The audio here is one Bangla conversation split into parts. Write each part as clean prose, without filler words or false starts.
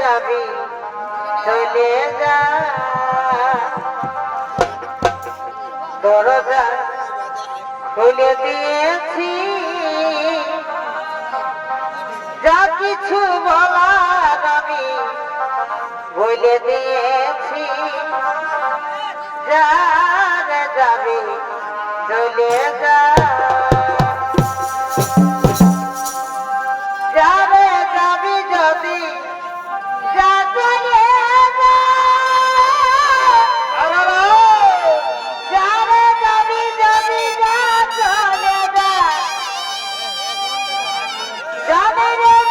যাবি চলে যা দরজা খুলে দিয়েছি যা কিছু বলার আমি বলে দিয়েছি যারে যাবি চলে যা যারে যাবি যদি যা চলে যা যারে যাবি যদি যা চলে যা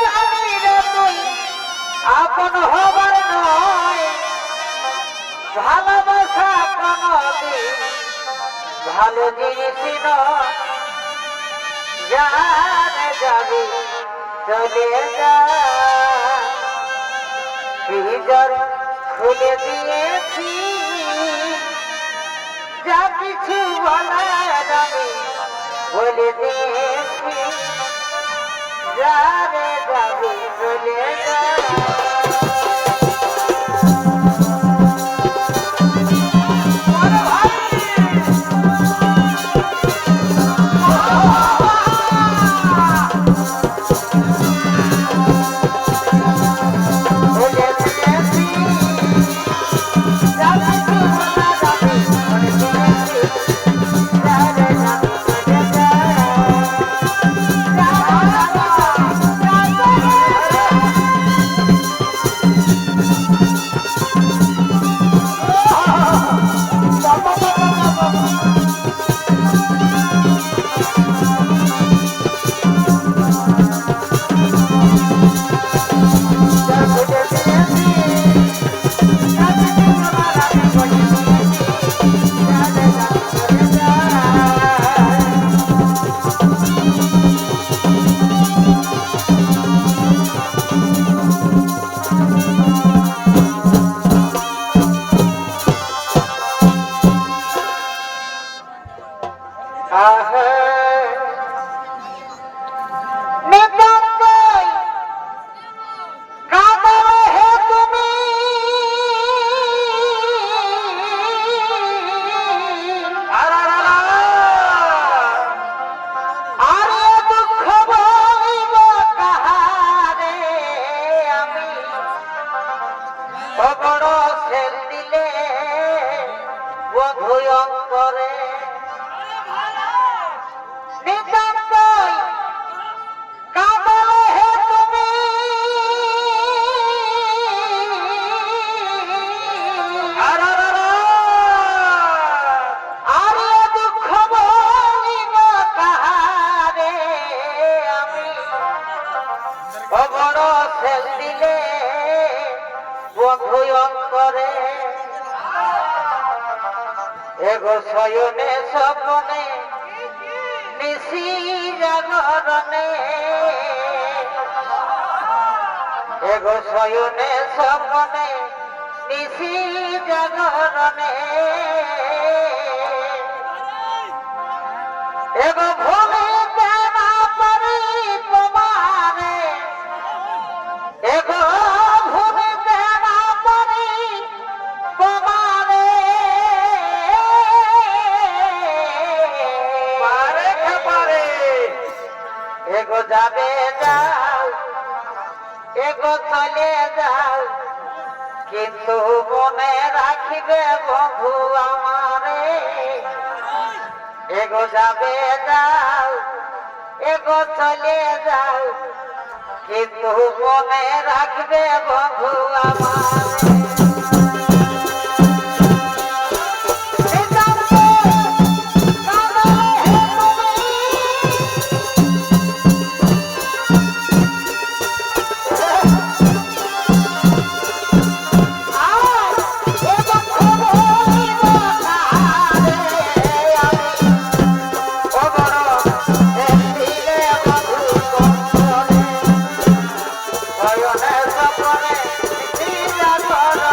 জানি রে তুই আপন হবার নয় ভালোবাসা কোনদিন ভালো জিনিস নয় যারে যাবি চলে যা ভিতর খুলে দিয়েছি যা কিছু বলার আমি বলে দিয়েছি যারে যাবি চলে যা এগো শয়নে স্বপ্নে নিশি জাগরণে এগো শয়নে স্বপ্নে নিশি জাগরণে এগো ভূমিতে না পারি তোমারে এগো ভূমিতে না পারি তোমারে এগো যাবে যাও এগো চলে যাও কিন্তু মনে রাখিবে বন্ধু আমারে এগো যাবে যাও এগো চলে যাও কিন্তু মনে রাখবে বন্ধু আমারে Bye.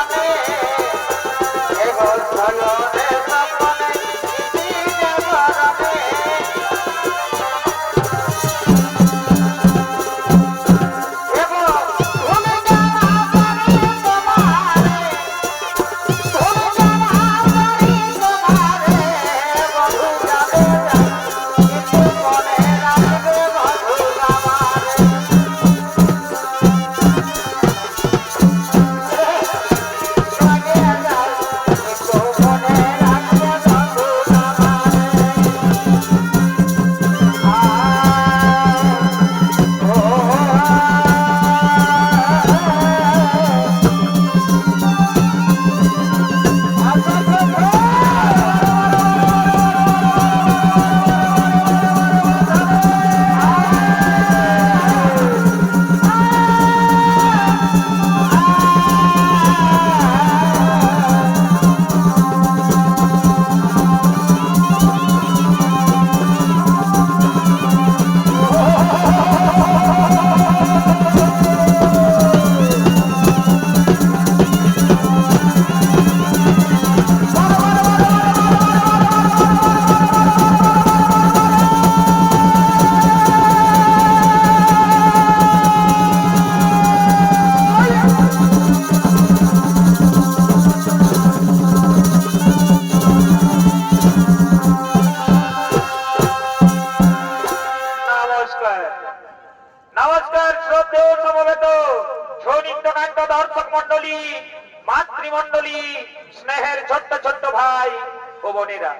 বোনেরা,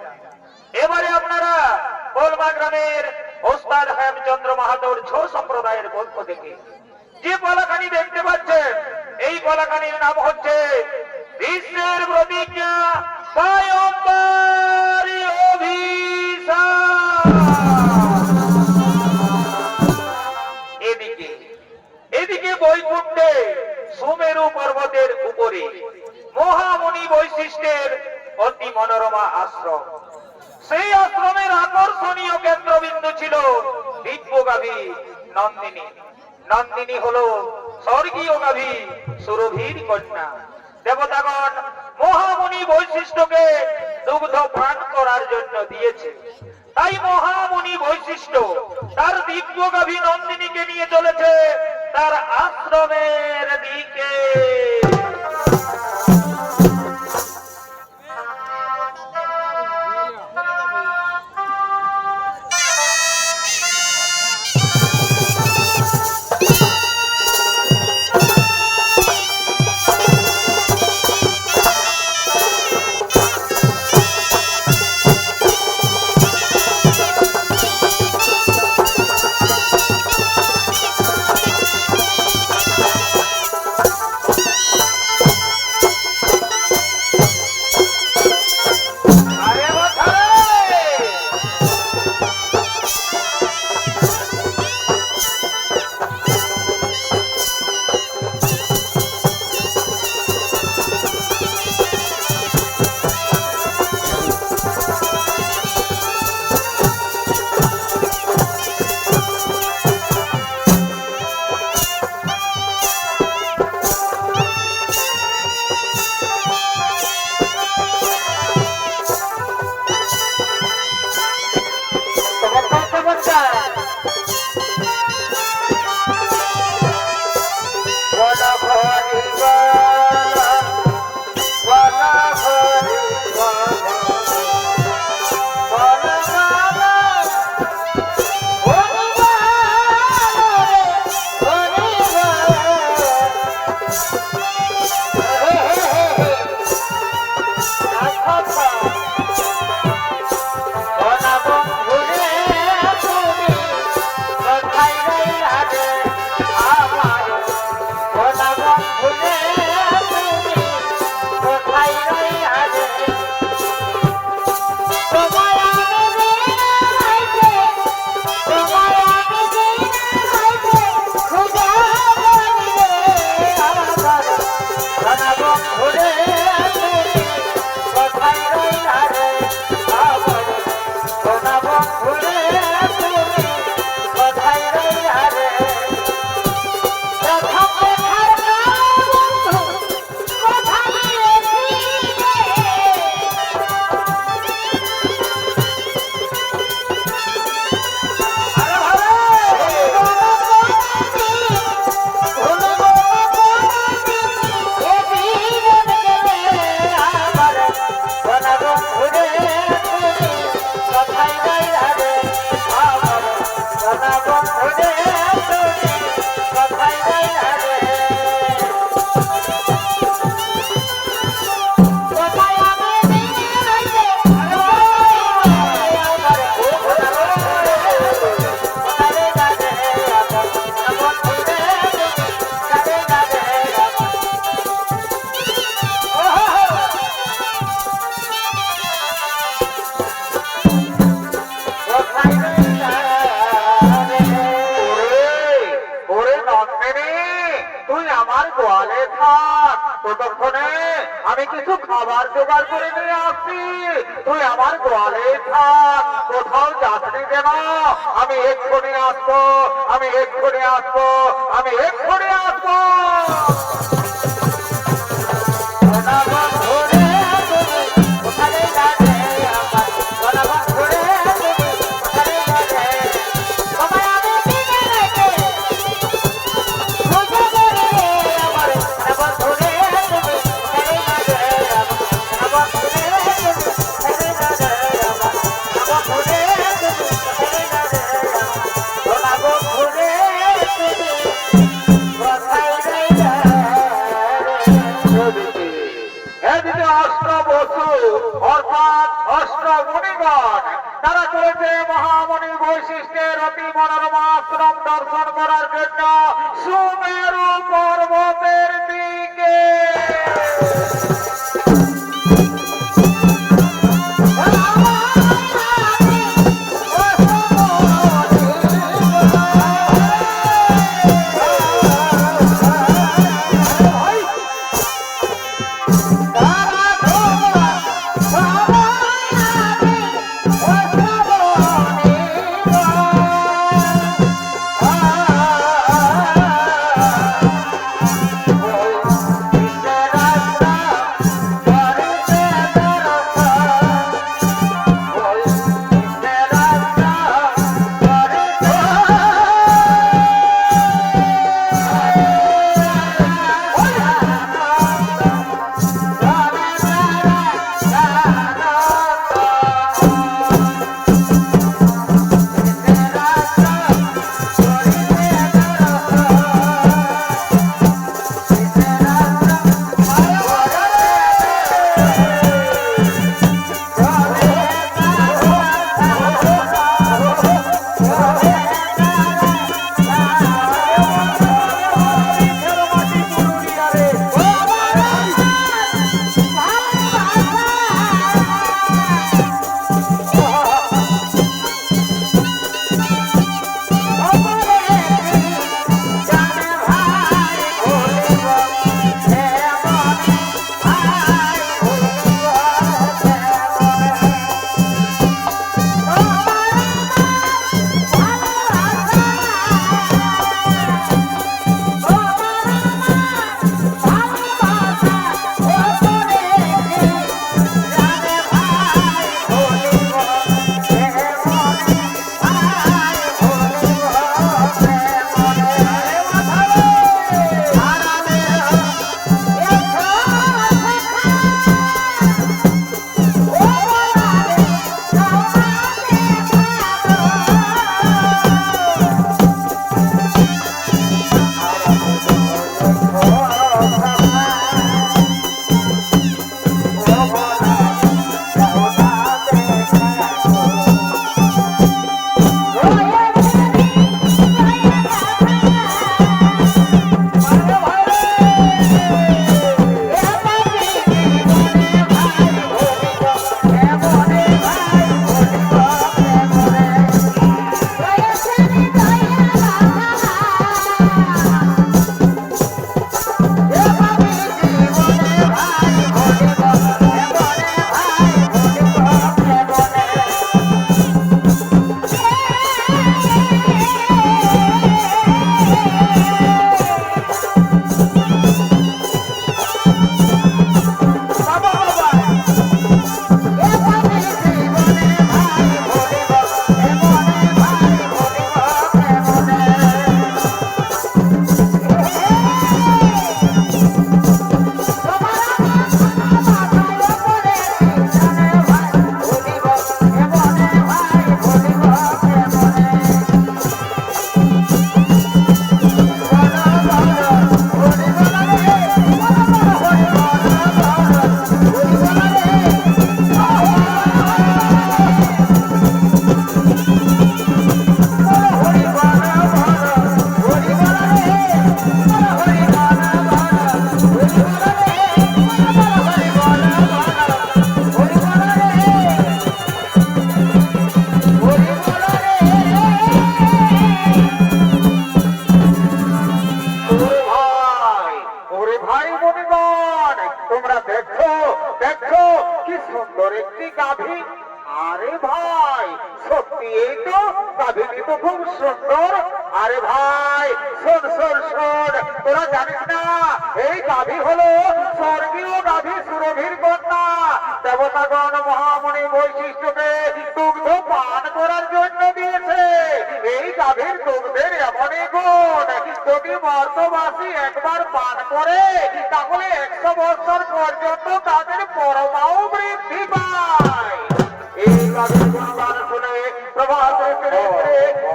এবারে আপনারা কোলমা গ্রামের ওস্তাদ হেমচন্দ্র মাহাতোর ঝো সম্প্রদায়ের পক্ষ থেকে যে কলাকানি দেখতে পাচ্ছেন, এই কলাকানির নাম হচ্ছে বিশ্বের প্রতিজ্ঞা স্বয়ম্বরী অভিশাপ। এদিকে এদিকে বৈকুণ্ঠে সুমেরু পর্বতের উপরে মহামুনি বৈশিষ্ট্যের অতি মনোরমা আশ্রম। সেই আশ্রমের আকর্ষণীয় কেন্দ্রবিন্দু ছিল দিব্যগাভী নন্দিনী। নন্দিনী হলো স্বর্গীয় গাভী সুরভীর কন্যা। দেবতাগণ মহামুনি বৈশিষ্ট্যকে দুগ্ধ পান করার জন্য দিয়েছে। তাই মহামুনি বৈশিষ্ট্য তার দিব্যগাভী নন্দিনীকে নিয়ে চলেছে তার আশ্রমের দিকে। ততক্ষণে আমি কিছু খাবার জোগাড় করে নিয়ে আসছি। তুই আমার গোয়ালে থাক, কোথাও যাসনি যেন। আমি এক্ষুনি আসবো, আমি এক্ষুনি আসবো, আমি এক্ষুনি আসবো। তারা চলেছে মহামণি বৈশিষ্ট্যের অতি মনোরমা আশ্রম দর্শন করার জন্য সুমেরু পর্বতের দিকে। একবার পান করে তাহলে 100 বছর পর্যন্ত তাদের পরমাও বৃদ্ধি পায়। এই গানের গুণগান শুনে প্রভাতে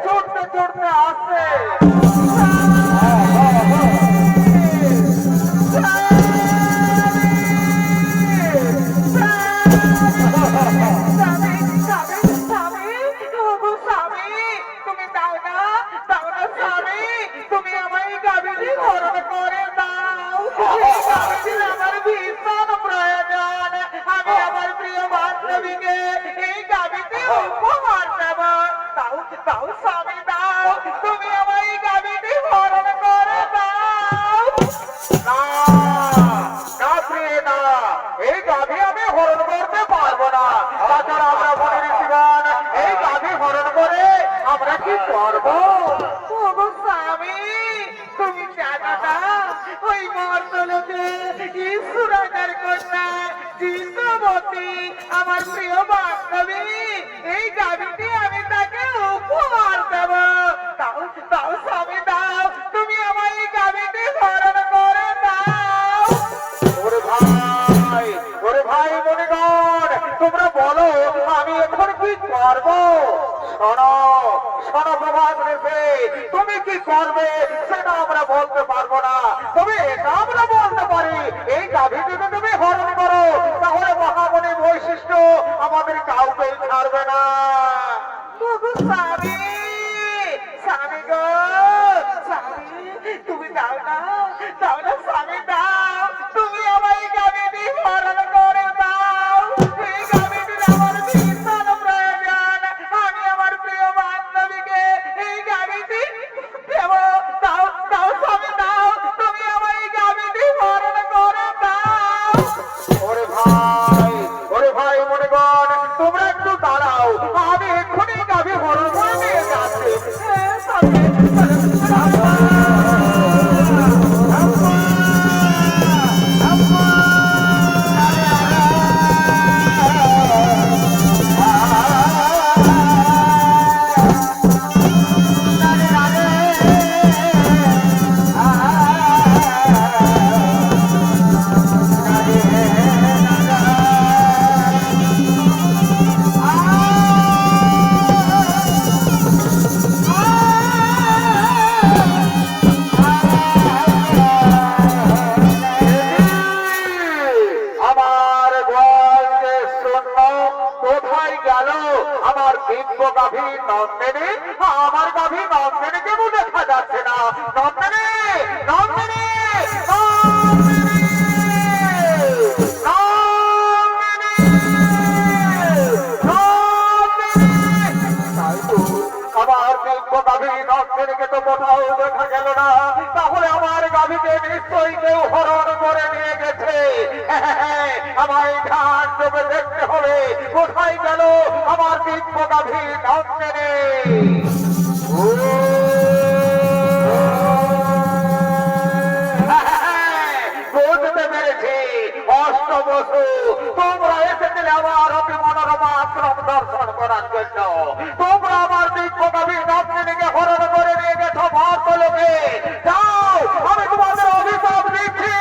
চড়তে চড়তে আসছে গাভীটির আমার ভীষণ প্রয়োজন। আমি আমার প্রিয় বান্ধবীকে এই গাভীটি উপহার দেব। দাও দাও স্বামী দাও, তুমি আমার এই গাভীটি হরণ করে দাও। না না প্রিয়ে না, এই গাভী আমি হরণ করতে পারবো না। তাছাড়া আমরা বলে ঋষিগণ এই গাভী হরণ করে আমরা কি করবো? ওগো স্বামী, তুমি জানো না ওই মর্তলোকে ঈশ্বরাজার কন্যা জিষ্ণবতী আমার প্রিয় বান্ধবী, এই গাভীটি আমি তাকে উপহার দেব। দাও দাও স্বামী দাও, তুমি আমার এই গাভীটি হরণ করে দাও। ওরে ভাই মনিগণ, তোমরা বলো আমি এখন কি করবো? শোনো শোনো প্রভাত রেখে, তুমি কি করবে সেটা আমরা বলতে পারবো না, তবে এটা আমরা বলতে পারি এই গাভী যদি তুমি হরণ করো তাহলে মহামণি বৈশিষ্ট্য আমাদের কাউকে ছাড়বে না। ওগো স্বামী, স্বামী গো স্বামী, তুমি দাও না স্বামী দাও, তুমি আমার এই গাভীটি হরণ করে দাও। এই গাভীটির আমার ভীষণ প্রয়োজন। আমি আমার প্রিয় বান্ধবীকে এই গাভীটি দেব। দাও দাও স্বামী দাও, তুমি আমার এই গাভীটি হরণ করে দাও। ওরে ভাই মনিগণ, তোমরা একটু দাঁড়াও, আমি এক্ষুনি গাভী হরণ করে নিয়ে যাচ্ছি। আমার গোয়াল যে শূন্য কোথায় গেল? আমার দিব্য গাভী নন্দিনী, আমার গাভী নন্দিনী কেন দেখা যাচ্ছে না? নন্দিনী নন্দিনী আমার দিব্য গাভী নন্দিনীকে তো কোথাও দেখা গেল না, তাহলে আমার গাভীকে নিশ্চয়ই কেউ হরণ করে নিয়ে গেছে। আমায় ধান জমে দেখতে হবে কোথায় গেল আমার দিব্য গাভী নন্দিনী। বুঝতে পেরেছি অষ্টবসু, তোমরা এসেছিলে আমার অতি মনোরমা আশ্রম দর্শন করার জন্য। তোমরা আমার দিব্য গাভী নন্দিনীকে হরণ করে নিয়ে গেছো মর্তলোকে। যাও, আমি তোমাদের অভিশাপ দিচ্ছি,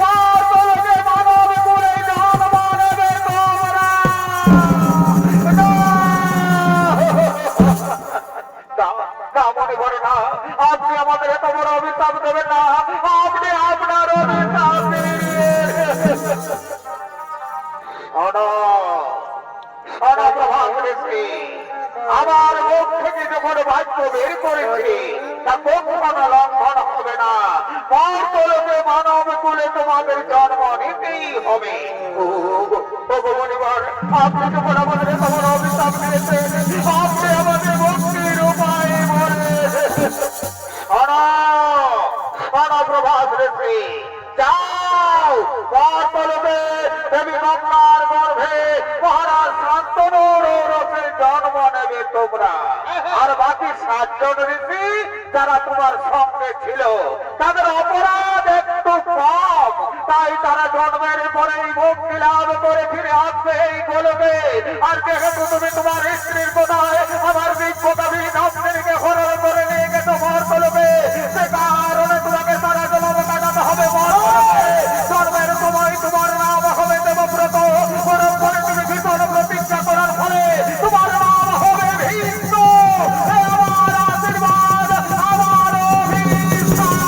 মর্তলোকে মানব কুলে জন্ম নেবে তোমরা। না মনে করো না, আপনি আমাদের এত বড় অভিশাপ দেবেন না, আপনি আপনার অভিশাপ দিন। শোনো প্রভাত ঋষি, আমার মুখ থেকে যখন বাক্য বের করেছি তা কখনো লঙ্ঘন হবে না। মর্তলোকে মানব কুলে তোমাদের জন্ম নিতেই হবে। মনিবর, আপনি যখন আমাদের এত বড় অভিশাপ দিয়েছেন, আপনি আমাদের মুক্তির উপায় বলে। শোনো প্রভাত ঋষি, যাও মর্তলোকে দেবী গঙ্গার গর্ভে মহারাজ শান্তনুর রসের জন্ম নেবে তোমরা। আর বাকি 7 জন ঋষি যারা তোমার সঙ্গে ছিল তাদের অপরাধ একটু কম, তাই তারা জন্মের পরেই মুক্তি লাভ করে ফিরে আসবে এই গোলকে। আর যেহেতু তুমি তোমার স্ত্রীর কোথায় আমার দিব্য গাভী নন্দিনীকে হরণ করে নিয়ে গেছো মর্তলোকে, সে কারণে তোমাকে সারা জন্ম কাটাতে হবে মর্তলোকে। জন্মের সময় তোমার নাম হবে দেবব্রত, হরণ করে তুমি ভীষণ প্রতিজ্ঞা করার ফলে তোমার নাম হবে ভীষ্ম। আমার আশীর্বাদ, আমার অভিশাপ।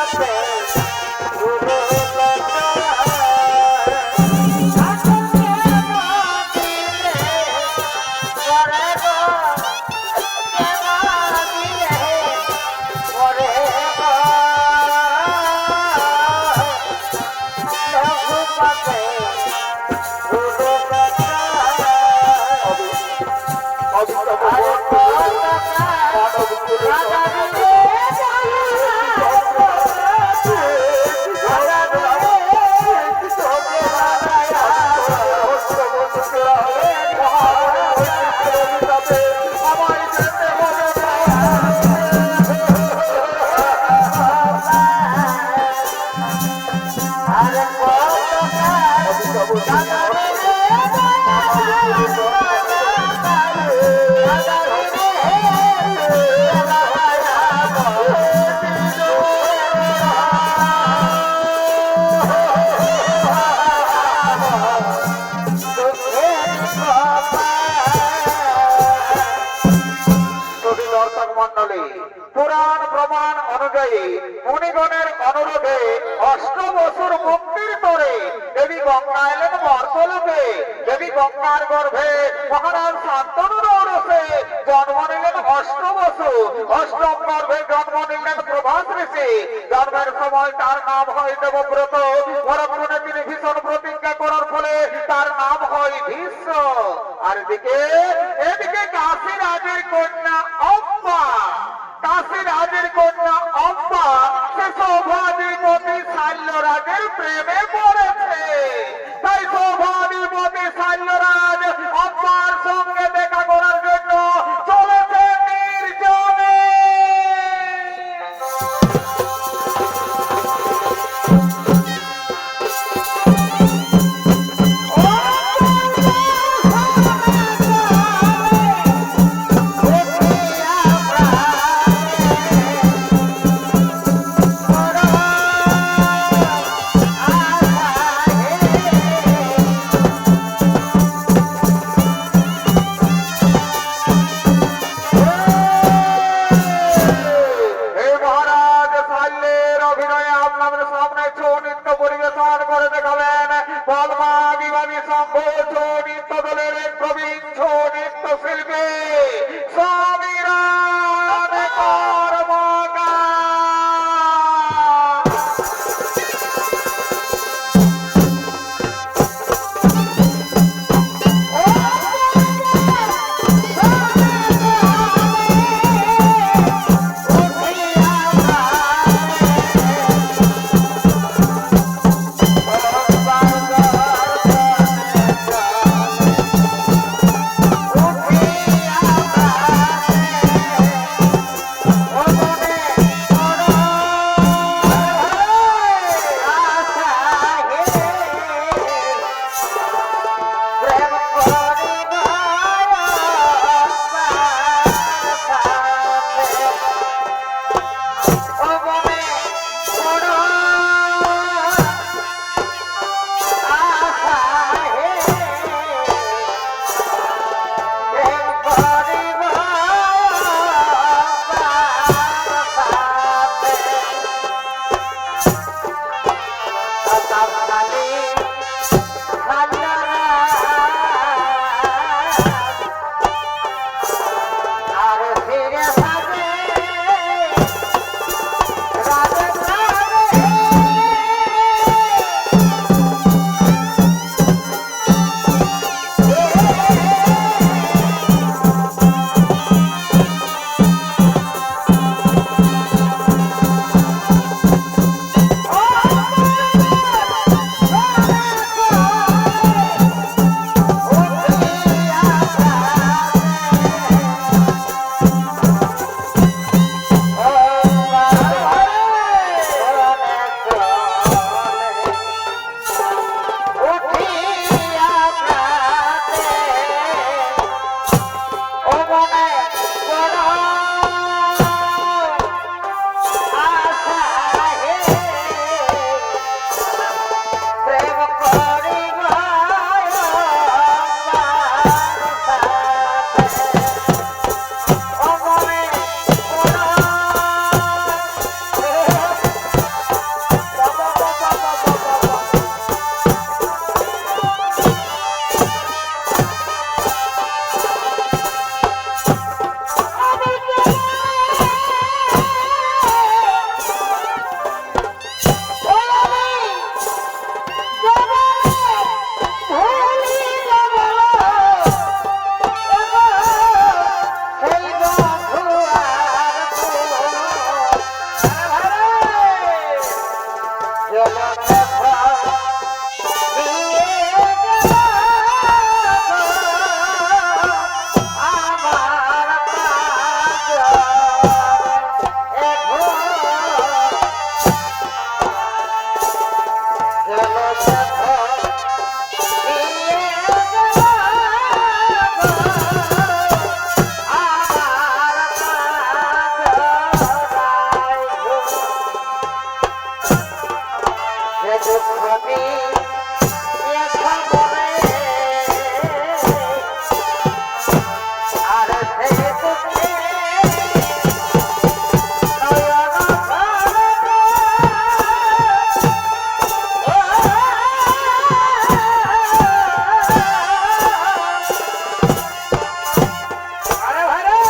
পাতে ফুলো পুরাণ প্রমাণ অনুযায়ী মুনিগণের অনুরোধে 8 বছর মুক্তির পরে দেবী গঙ্গা এলেন মর্তলোকে। দেবী গঙ্গার গর্ভে মহারাজ শান্তনুর ঔরসে জন্ম নিলেন 8 বছর। 8ম গর্ভে জন্ম নিলেন প্রভাস ঋষি। জন্মের সময় তার নাম হয় দেবব্রত। পরক্ষণে তিনি ভীষণ প্রতিজ্ঞা করার ফলে তার নাম হয় ভীষ্ম। আর এদিকে কাশী রাজের কন্যা অম্বা, কাশী রাজের কন্যা অম্বা সে সৌভাধিপতি শাল্যরাজের প্রেমে পড়েছে। তাই সৌভাধিপতি শাল্যরাজ অম্বার সঙ্গে দেখা করার জন্য চলেছে নির্জনে। ভাবি একা মনে আর সেই দুঃখে নয়ন আরে ভাই রে!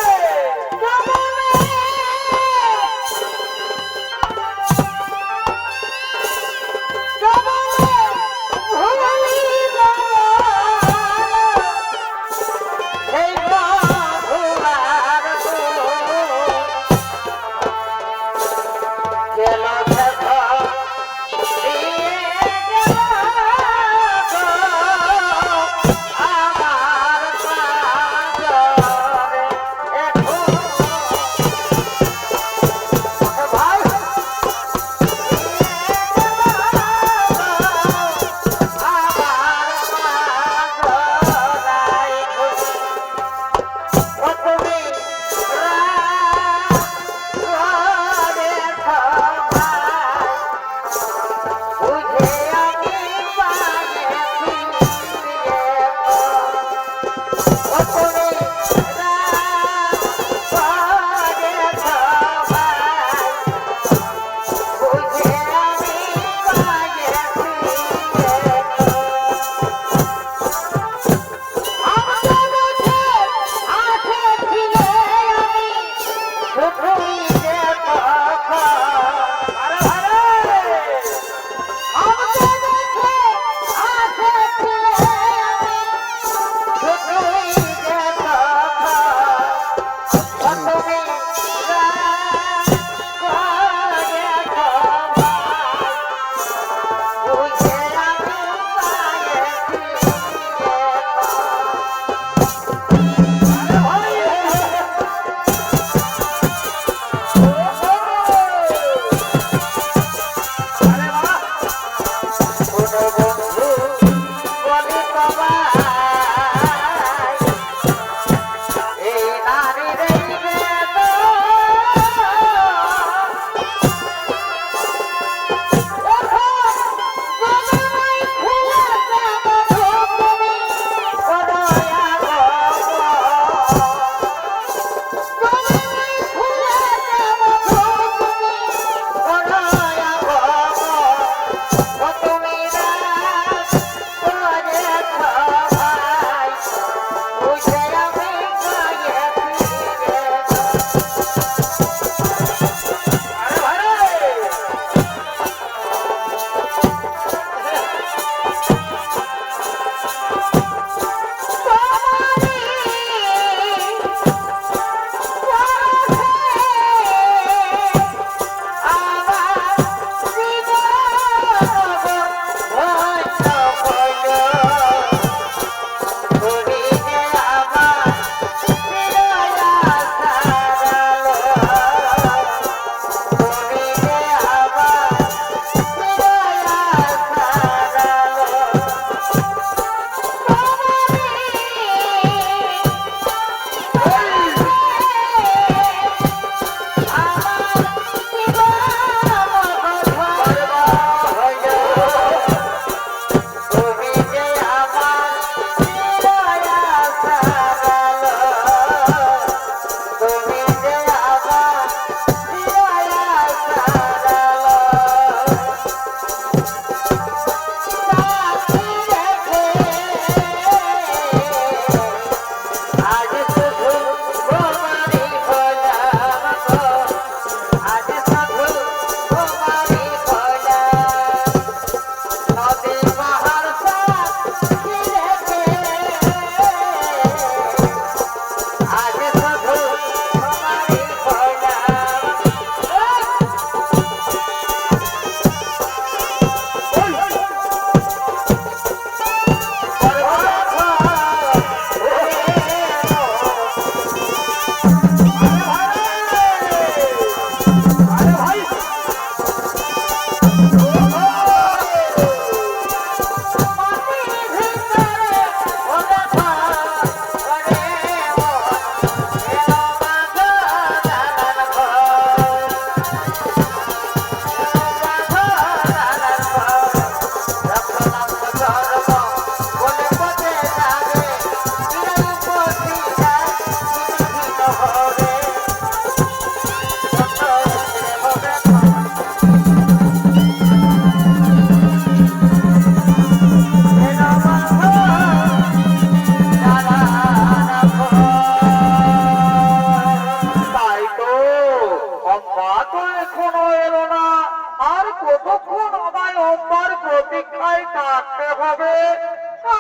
কতক্ষণ আমায় অম্বার প্রতীক্ষায় থাকতে হবে?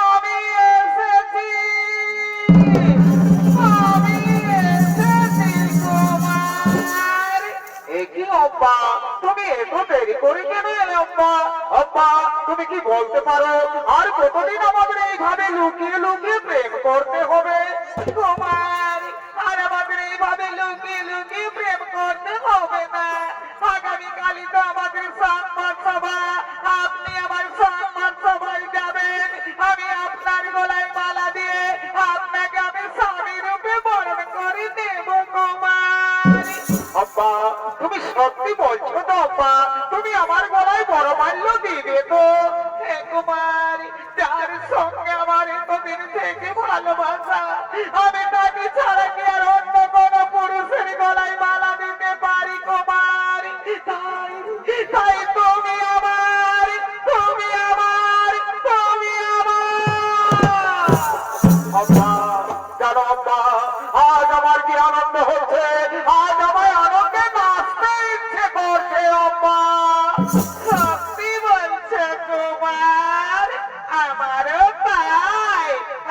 আমি এসেছি, আমি এসেছি কুমার। এ কি অম্বা, তুমি এত দেরি করে কেন এলে অম্বা? অম্বা, তুমি কি বলতে পারো আর কতদিন আমাদের এইভাবে লুকিয়ে লুকিয়ে প্রেম করতে হবে? কুমার, আর আমাদের এইভাবে লুকিয়ে লুকিয়ে প্রেম করতে হবে না। আগামীকালই তো আমাদের সম্মান সভা, আপনি আমার সম্মান সভায় যাবেন। আমি আপনার গলায় মালা দিয়ে আপনাকে আমি স্বামী রূপে বরণ করে দেব কুমার। অম্বা, তুমি সত্যি বলছো তো অম্বা? তুমি আমার গলায় বড় মাল্য দিবে তো? হে কুমার, যার সঙ্গে আমার এতদিন থেকে ভালোবাসা, আমি তাকে ছাড়া কি আর অন্য কোন পুরুষের গলায় মালা দিতে পারি কুমার? তাই তাই তুমি আমার, তুমি আমার, তুমি আমার। অম্বা, জানো অম্বা, আজ আমার কি আনন্দ হচ্ছে, আজ আমায় আনন্দে নাচতে ইচ্ছে করছে অম্বা। সত্যি বলছে কুমার, আমারও তাই।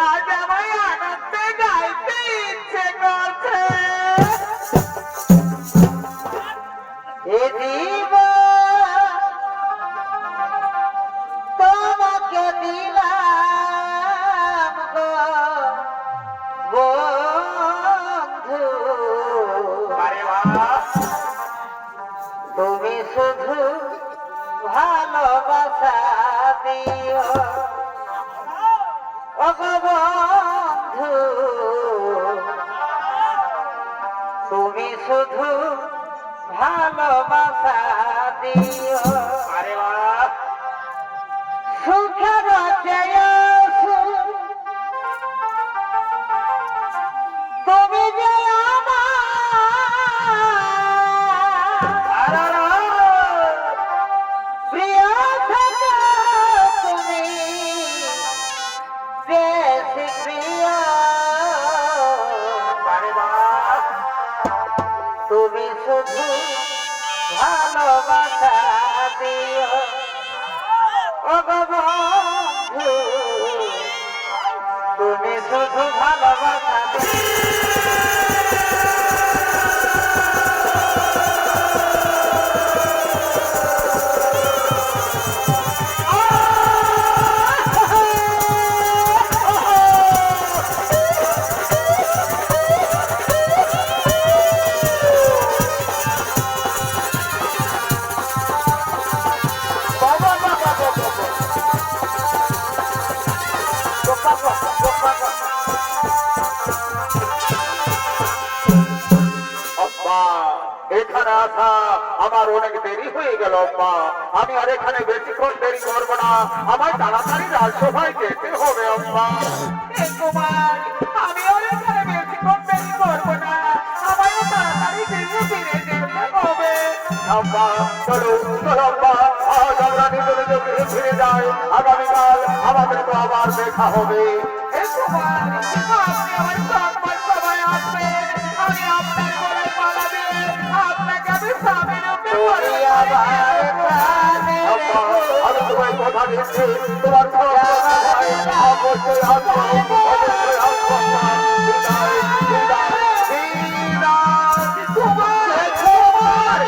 আজ আমায় আনন্দে গাইতে ইচ্ছে করছে। এ জীবন তোমাকে দিলাম গো বন্ধু, আরে বাহ, তুমি শুধু ভালোবাসা দিও ও গো বন্ধু, তুমি শুধু ভালোবাসা দিও। আরে বাহ, সুখের চেয়ে সুখ তুমি যে আমার প্রিয় থেকে তুমি বেশি প্রিয়। আরে বাহ, তুমি শুধু ভালোবাসা দিও ও গো বন্ধু, তুমি শুধু ভালোবাসা দিও। অম্বা, এখানে আসা আমার অনেক দেরি হয়ে গেল অম্বা। আমি আর এখানে বেশিক্ষণ দেরি করবো না, আমার তাড়াতাড়ি রাজসভায় যেতে হবে অম্বা। হে কুমার, আমি ওর এখানে বেশিক্ষণ দেরি করবো না, আমারও তাড়াতাড়ি ফিরে ফিরে যেতে হবে। অম্বা, চলো চলো অম্বা, আজ আমরা নিজ নিজ গৃহে ফিরে যাই। আগামীকাল আমাদের তো আবার দেখা হবে। হে কুমার, আপনি আমার সম্মান সভায় আসবেন। আমি আপনার গলায় মালা দিয়ে আপনাকে আমি স্বামী রূপে বরণ করে দেব। অম্বা, আমি তোমায় কথা দিচ্ছি, তোমার সবাই অবশ্যই আসবো, অবশ্যই আসবো অম্বা। বিদায়, বিদায়, বিদায়। কুমার, কুমার,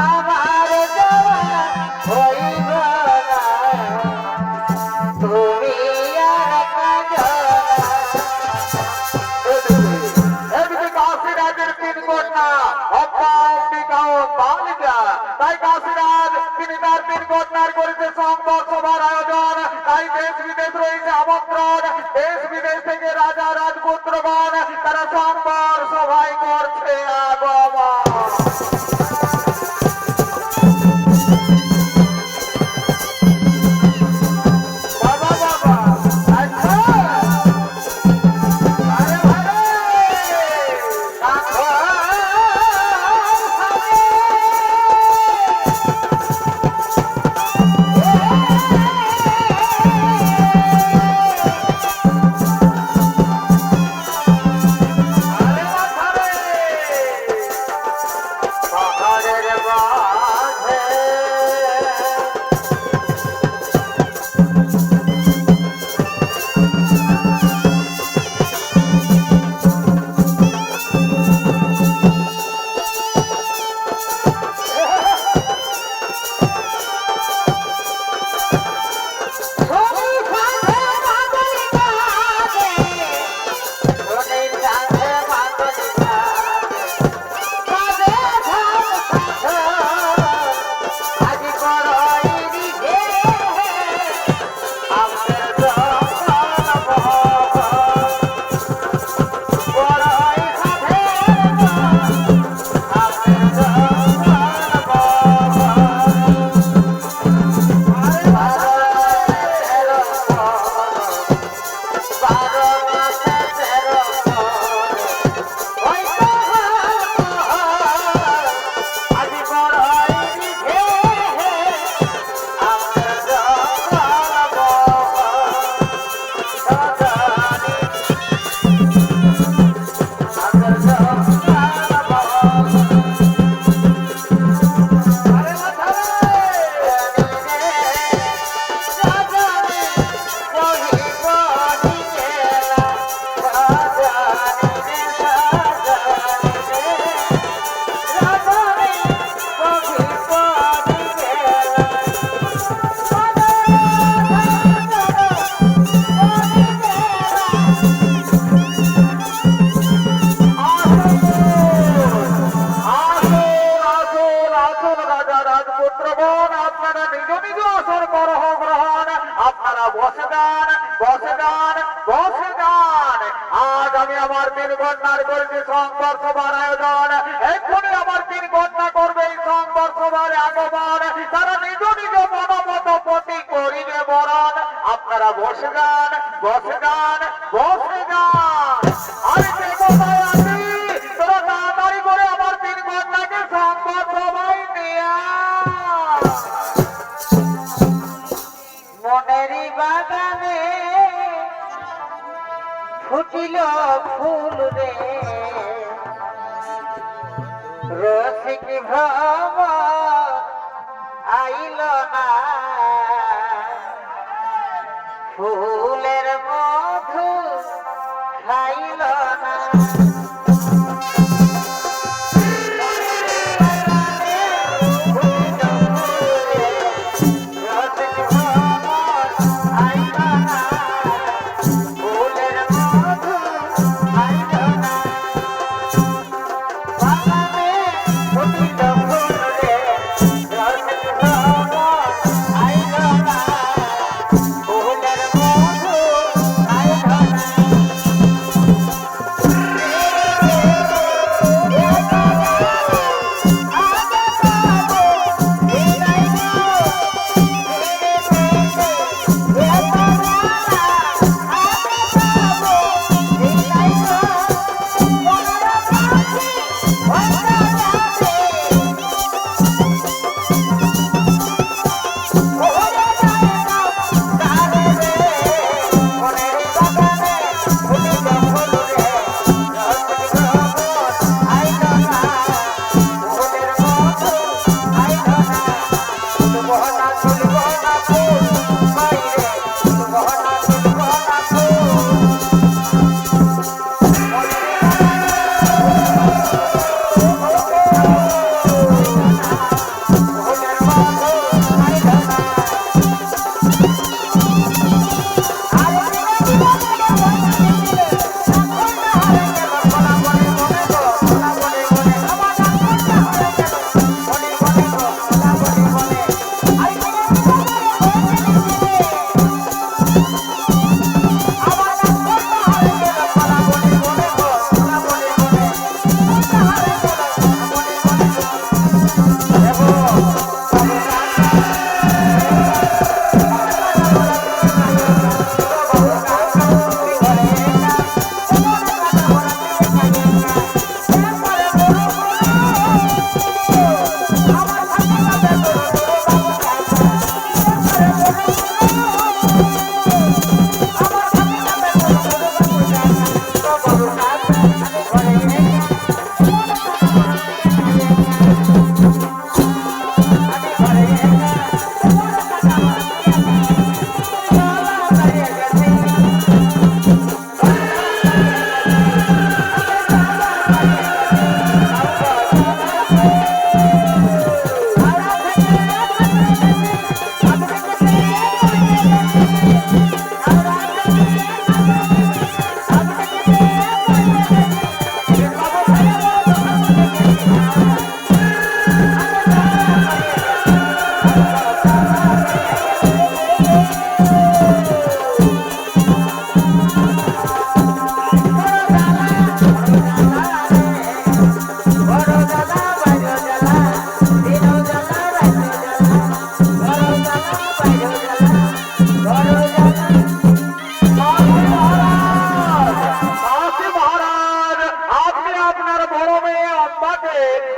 আমার যাওয়া হইব না, তুমি আর কাঁদো না। এদিকে কাশীরাজের তিন কন্যা অম্বা, অম্বিকা ও বালিকা। তাই কাশীরাজ তিনি তার তিন কন্যার করেছে সংবাদ সভার আয়োজন। তাই দেশ বিদেশ রয়েছে আমন্ত্রণ, দেশ বিদেশ থেকে রাজা রাজপুত্রগণ তারা সংবাদ সভায় করছে আগমন। বাবা বাবা, আচ্ছা, আরে ভাই, আমার 3 ঘন্টার করেছে সংবাদ সভার আয়োজন, এক্ষুনি আমার 3 ঘন্টা করবে এই সংবাদ সভার আগমন, তারা নিজ নিজ মনোমত প্রতি করিবে বরণ। আপনারা বসে যান, বসে যান, বসে যান। আরে কে কোথায় আছি? তোরা তাড়াতাড়ি করে আমার 3 ঘন্টাকে সংবাদ সভায় নিয়ে আয়। মনেরই বাগানে ফুটিল ফুল রে, রসিক ভ্রমর আইল না, ফুলের মধু খাইল না।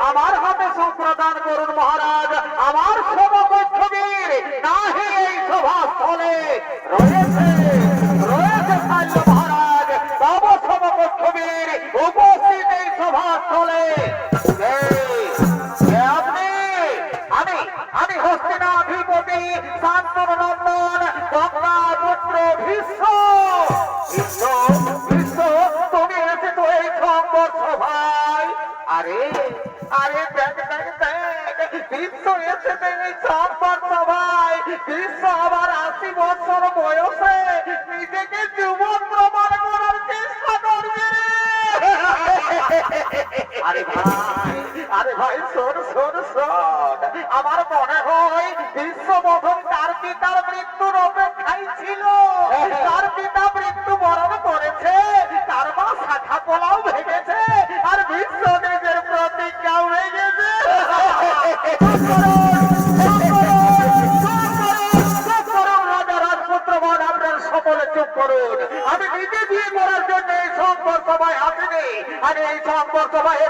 আমার হাতে সম্প্রদান করুন মহারাজ। আমার সমকক্ষবীর নাহি এই সভাস্থলে রয়েছে, রয়েছে খাল্য মহারাজ। তব সমকক্ষবীর উপস্থিত এই সভাস্থলে। আপনি, আমি হস্তিনাধিপতি শান্তনু নন্দন গঙ্গা পুত্র ভীষ্ম। ভীষ্ম, তুমি এসেছো এই সংবাদ সভায়। আরে আরে দেখ দেখ দেখ, বিশ্ব এসেছে এই সংবাদ সভায়। বিশ্ব আবার 80 বছর বয়সে নিজেকে যুবক প্রমাণ করার চেষ্টা করবে রে। আরে ভাই শোন শোন শোন, আমার মনে হয় বিশ্ববোধন তার পিতার মৃত্যুর অপেক্ষায় ছিল। তার পিতা মৃত্যুবরণ করেছে, তার মা শাখা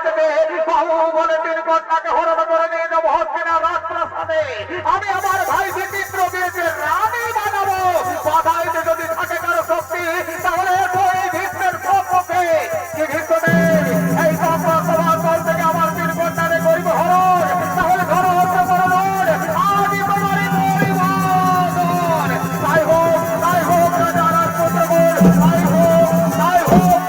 থেকে বাবু বলে 3 কন্যাকে হরণ করে নিয়ে যাবো হস্তিনার রাজপ্রাসাদে। আমি আমার ভাই বিচিত্র বিয়েকে রানী বানাবো। বাধাইতে যদি থাকে কারো শক্তি তাহলে এসো এই ভীষ্মের সম্মুখে। কি ভীষ্মদেব, এই সভার দল থেকে আমার 3 কন্যারে করিব হরণ। তাহলে ধরো হচ্ছে মরণ, আদি তোমারই পরিবর্তন। তাই হোক রাজা রাজপুত্রগণ, তাই হোক, তাই হোক।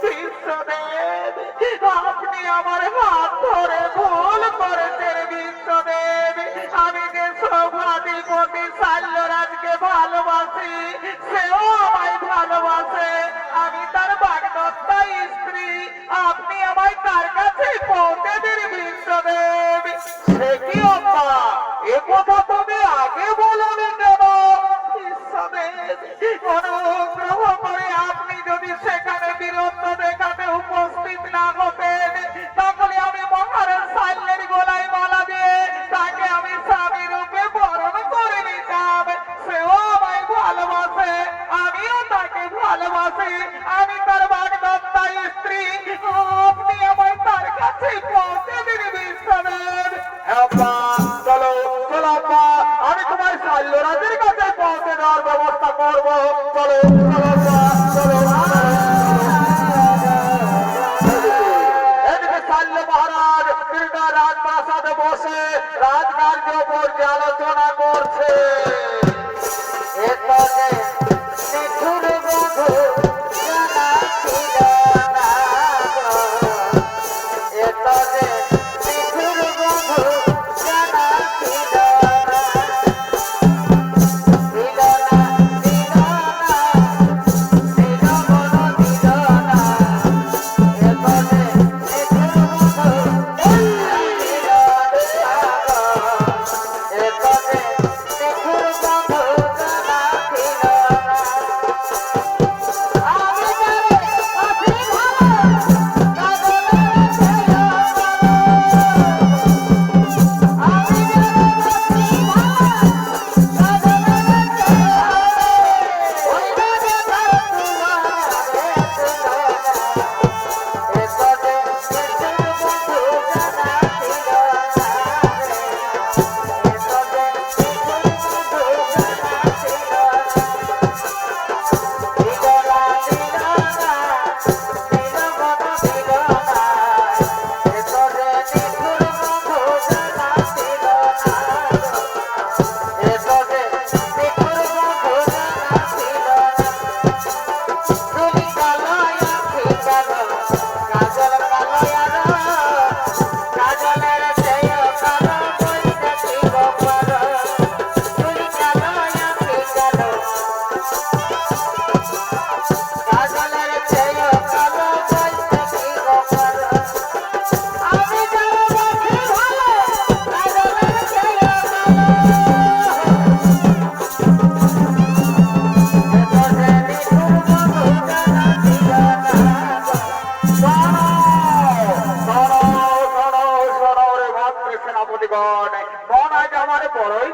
বিশ্বদেব, আপনি আমার হাত ধরে ভুল করেছেন বিশ্বদেব। আমি যে সৌভাধিপতি শাল্যরাজকে ভালোবাসি, সেও আমায় ভালোবাসে। আমি তার বাগদত্তা স্ত্রী। আপনি আমায় তার কাছে পৌঁছে দিন বিশ্বদেব। সে কি অপা, এ কথা তুমি আগে বলনি কেন? বিশ্বদেব, অনুগ্রহ করে আপনি যদি সেখানে বীরত্ব দেখাতে উপস্থিত না হতেন, তাহলে আমি মহারাজ শাল্যের গলায় মালা দিয়ে তাকে আমি স্বামী রূপে বরণ করে নিতাম। সেও আমায় ভালোবাসে, আমিও তাকে ভালোবাসি। আমি তার বাগদত্তা স্ত্রী। আপনি আমায় তার কাছে পৌঁছে দিন বিশ্বদেব। অপা, চলো চলো অপা, আমি তোমার শাল্যরাজের কাছে পৌঁছে দেওয়ার ব্যবস্থা করবো। চলো চলো অপা, চলো। এদিকে শাল্য মহারাজ দীর্ঘ রাজপ্রাসাদে বসে রাজকার্য পর্যালোচনা করছে।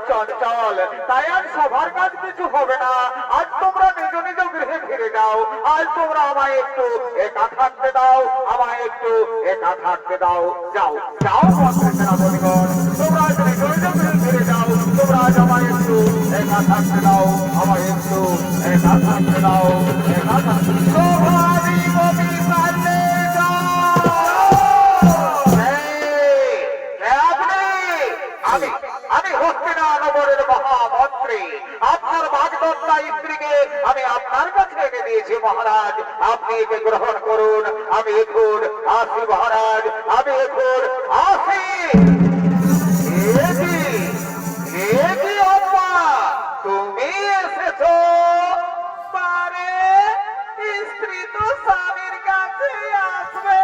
চঞ্চল, তাই আজ সবার কাজ কিছু হবে না। আজ তোমরা নিজ নিজ গৃহে ফিরে যাও। আজ তোমরা আমায় একটু একা থাকতে দাও, আমায় একটু একা থাকতে দাও। যাও যাও মন্ত্রী সেনাপতিগণ, তোমরা আজ নিজ নিজ গৃহে ফিরে যাও। তোমরা আজ আমায় একটু একা থাকতে দাও, আমায় একটু একা থাকতে দাও, একা থাকতে আমি হস্তিনানগরের মহামন্ত্রী, আপনার বাগদত্তা স্ত্রীকে আমি আপনার কাছে এনে দিয়েছি মহারাজ। আপনি একে গ্রহণ করুন। আমি এখন আসি মহারাজ, আমি এখন আসি। তুমি এসেছো? পারে স্ত্রী তো স্বামীর কাছে আসবে,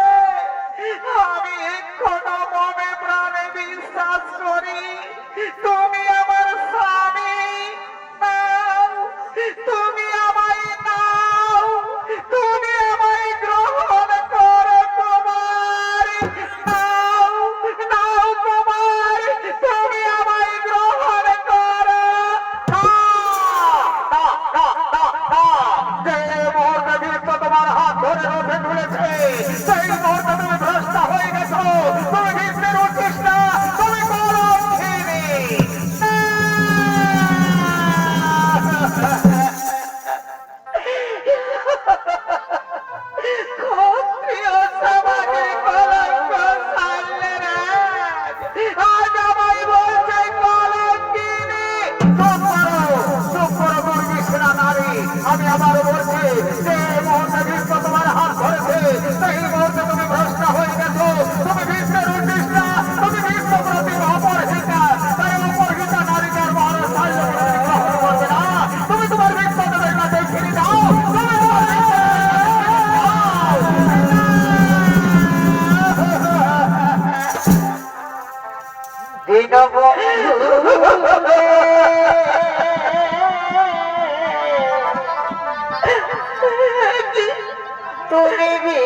তুমি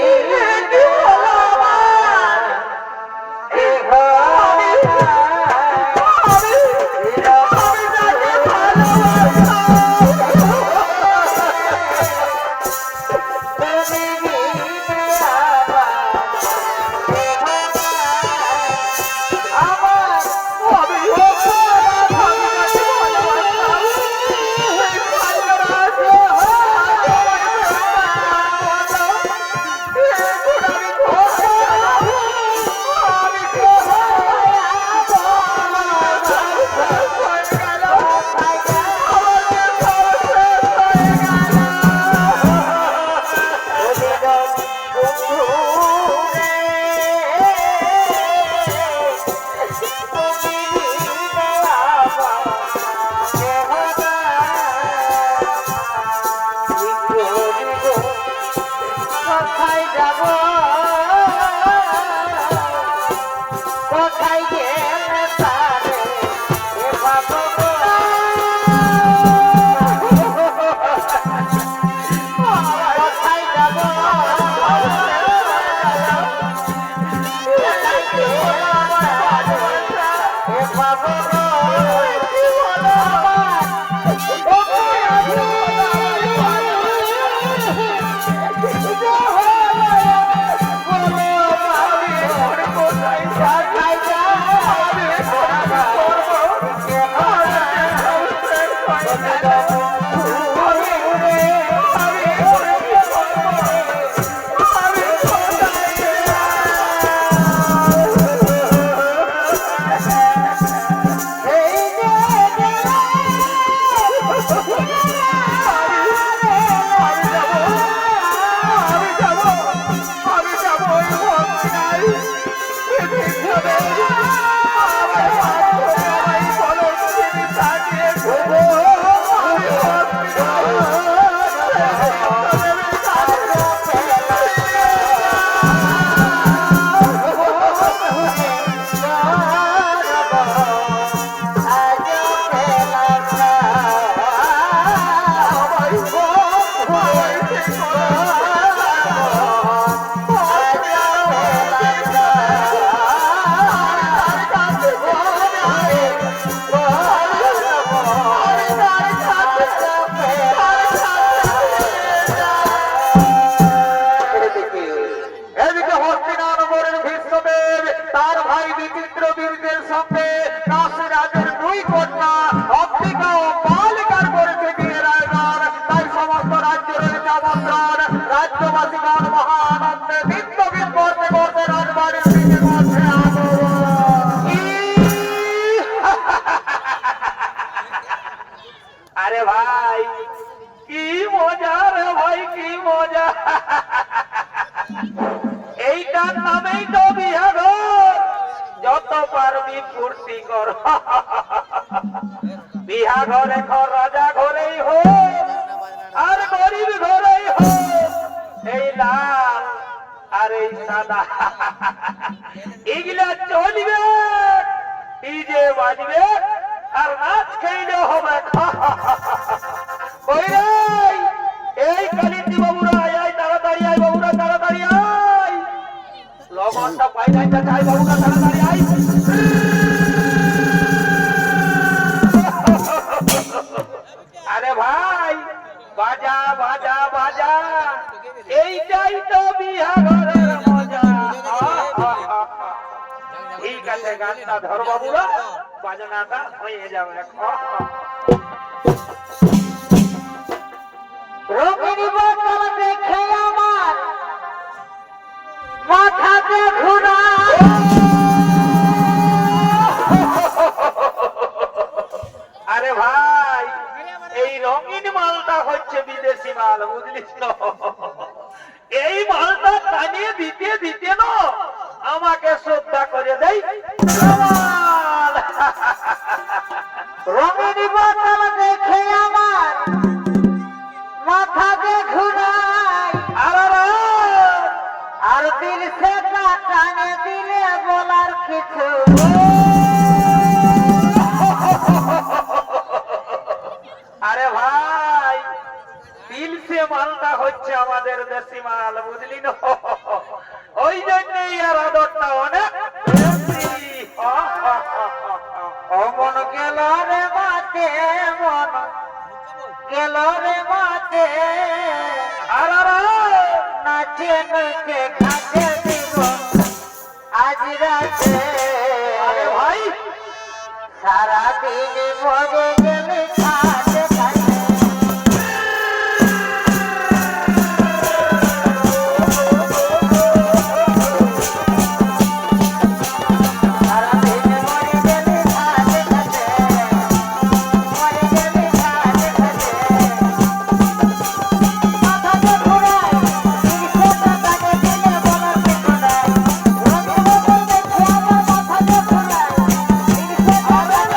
আরে ভাই কি মজা রে ভাই, কি মজা! এইটার নামেই তো বিয়া ঘর। যত পারবি ফুর্তি কর। বিয়া ঘরে ঘর, রাজা ঘরেই হোক আর গরিব ঘরেই হোক, এই লাল আর এই সাদা এগুলা চলবে, ডিজে বাজবে আর নাচ খেলে হবে। কই রে এই কালিন্দী বাবুরা, আয় তাড়াতাড়ি আয় বাবুরা, তাড়াতাড়ি আয়, লগনটা পাই নাই তা যাই বাবুরা, তাড়াতাড়ি আয়। আরে ভাই বাজা বাজা বাজা, এইটাই তো বিয়া ঘরের মজা। ঠিক আছে, গানটা ধর বাবুরা, বাজনাটা হয়ে যাবে। রঙিনী বোতল দেখে আমার মাথাতে ঘুরা। আরে ভাই এই রঙিন মালটা হচ্ছে বিদেশি মাল, বুঝলিস তো? এই মালটা টানিয়ে দিতে দিতে না আমাকে শ্রদ্ধা করে দেয়। রঙিনী বোতল দেখে আমার মাথাতে ঘুরাই, আর দিল সে টানে দিলে বলার কিছু। কাছে আরে ভাই সারাদিন মরে গেলে কাছে কাছে সারাদিন মরে গেলে কাছে কাছে মরে গেলে কাছে কাছে মাথাতে ঘোরায় তিনশো টাকা দিলে বলার কিছু নাই রঙে বদল দেখে আমার মাথাতে ঘোরায় তিনশো টাকা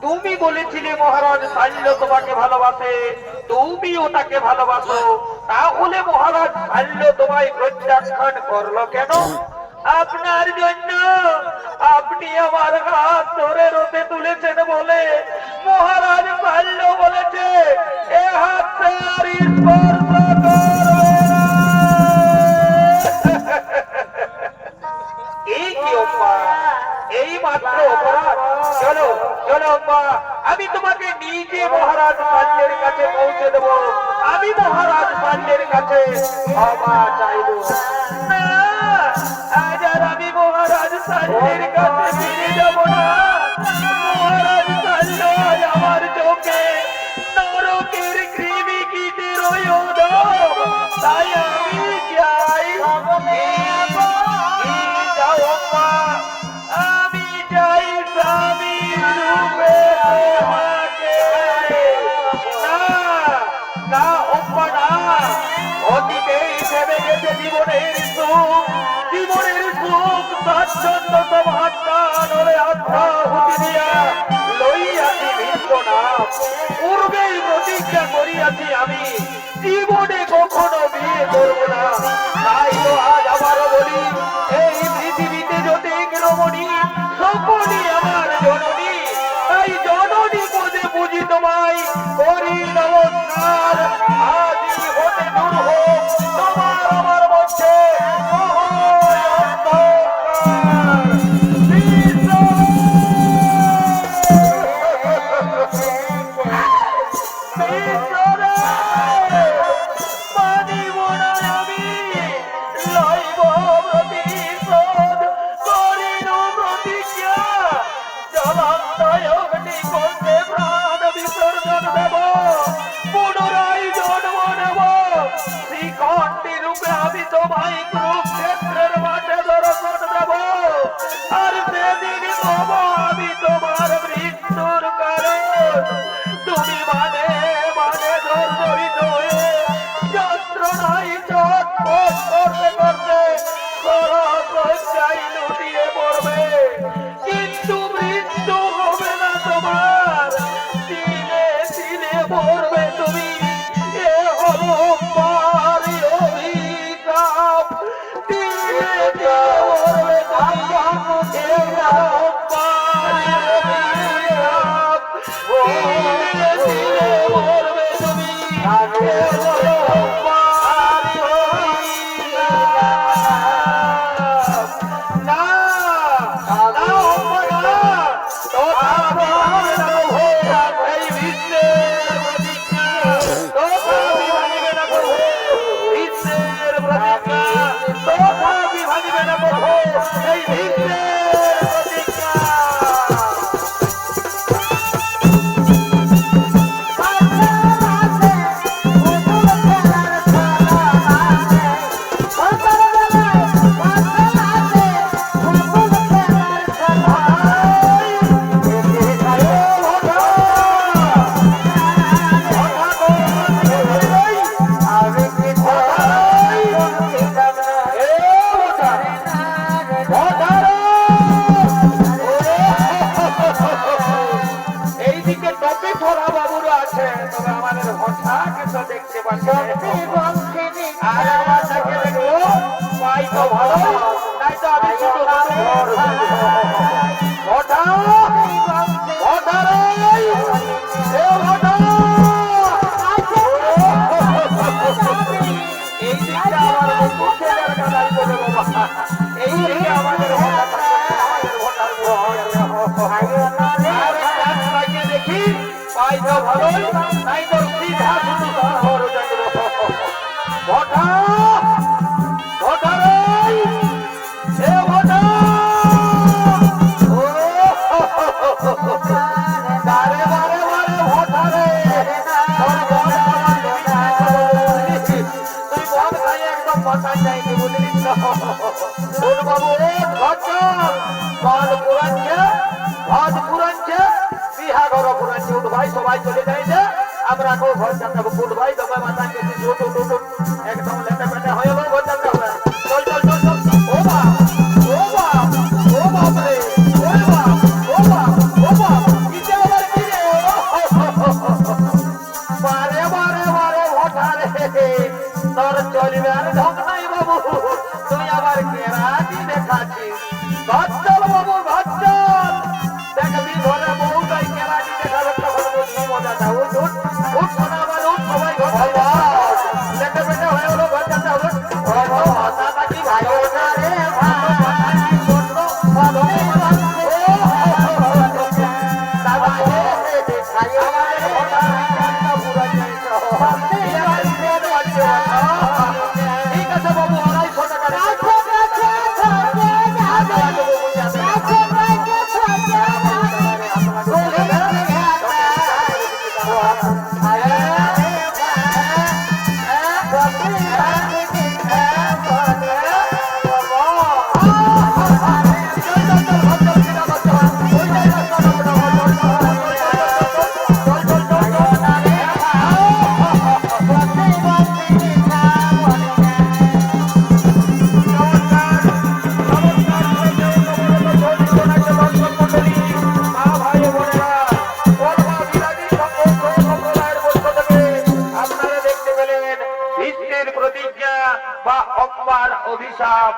তুমি বলেছিলে মহারাজ শাল্য তোমাকে ভালোবাসে, তুমি ওটাকে ভালোবাসো, তাহলে মহারাজ শাল্য তোমায় প্রত্যাখ্যান করলো কেন? আপনার জন্য, আপনি আমার হাত ধরে রোদে তুলেছেন বলে মহারাজ শাল্য বলেছে এ হাত আর স্পর্শ করবে না। এই কি অপা, এই মাত্র অপরাধ? চলো চলো অম্মা, আমি তোমাকে নিজে মহারাজ পাণ্ডের কাছে পৌঁছে দেব, আমি মহারাজ পাণ্ডের কাছে ক্ষমা চাইব। না, আজ আর আমি মহারাজ পাণ্ডের কাছে ফিরে যাব না। মহারাজ পাণ্ড আজ আমার চোখে নরকের কৃমি কীটের ওই উদম, তাই আমি গেছে জীবনের সুখ, জীবনের সুখ স্বাচ্ছন্দ্য সব আত্মা নলে আত্মা হুতি দিয়া লইয়াছি বিশ্বনাথ। পূর্বেই প্রতিজ্ঞা করিয়াছি আমি জীবনে কখনো বিয়ে করব না। তাই তো আজ আবারও বলি, এই পৃথিবীতে যতেক রমণী সকলই আমার জননী। তাই জননী পদে বুঝি তোমায় করি নমস্কার। আজই হতে দূর হোক তোমার আমার মধ্যে মহা অন্ধকার। মানিব না আমি, লইব প্রতিশোধ, করিল প্রতিজ্ঞা। জলান্তয় অগ্নি কণ্ঠে প্রাণ বিসর্জন দেব, পুনরায় জন্ম নেব। শ্রীকণ্ঠী রূপে আমি তোমায় কুরুক্ষেত্রের মাঠে দর্শন দেব। আর সেদিন হব আমি তোমার মৃত্যুর কারণ। তুমি মানে মানে জর্জরিত হয়ে যন্ত্রণায় চটপট করতে করতে সরসজ্জায় লুটিয়ে পড়বে। কিন্তু মৃত্যু হবে না তোমার, দিনে দিনে মরবে তুমি। এ হলো পারি অভিশাপ, দিনে দিনে মরবে তুমি। এ হলো পারি অভিশাপ, দিনে দিনে মরবে তুমি। এ হলো পারি অভিশাপ। না না অপরা, তথাপি ভাঙিবে না প্রভু এই বিশ্বের প্রতিজ্ঞা। তথাপি ভাঙিবে না প্রভু বিশ্বের প্রতিজ্ঞা। তথাপি ভাঙিবে না প্রভু এই বিশ্বের প্রতিজ্ঞা। এইদিকে টপে ধরা বাবুরা আছে, তবে আমাদের হঠাৎ তো দেখতে পাচ্ছি আর আমার তাকে দেখলো পাই তো ভালো, তাই তো আমি শুধু এই দিকটা আমার এই দিকে আমাদের দেখি পাই তো ভালোই, তাই তো সিধা শুধু ভটা ভটারে এ ভটা বারে বারে বারে ভটারে তুই বল খাই একদম কথা চাইনি বুঝলি তো বাবু ভাজ পুরানছে বিহা ঘর পুরানছে উঠ ভাই সবাই চলে যায় যে আমরা কেউ ঘর যাবো উঠ ভাই দমে মাথা কেটে উঠ উঠ উঠ একদম লেটে পেটে হয়ে গেল ঘর যাবে হবে চল চল চল চল ও বাপ ও বাপ ও বাপ রে ও বাপ ও বাপ ও বাপ কিটা আবার কি রে বারে বারে বারে ভটারে তোর চলবে আর ঢং নাই বাবু তুই আবার কেরাটি দেখাচ্ছিস ঘর চল বাবু ঘর চল দেখবি ঘরে বউটাই কেরাটি দেখাবে তখন বুঝবি মজাটা উঠ উঠ উঠ শোনা আবার উঠ সবাই ঘর অভিশাপ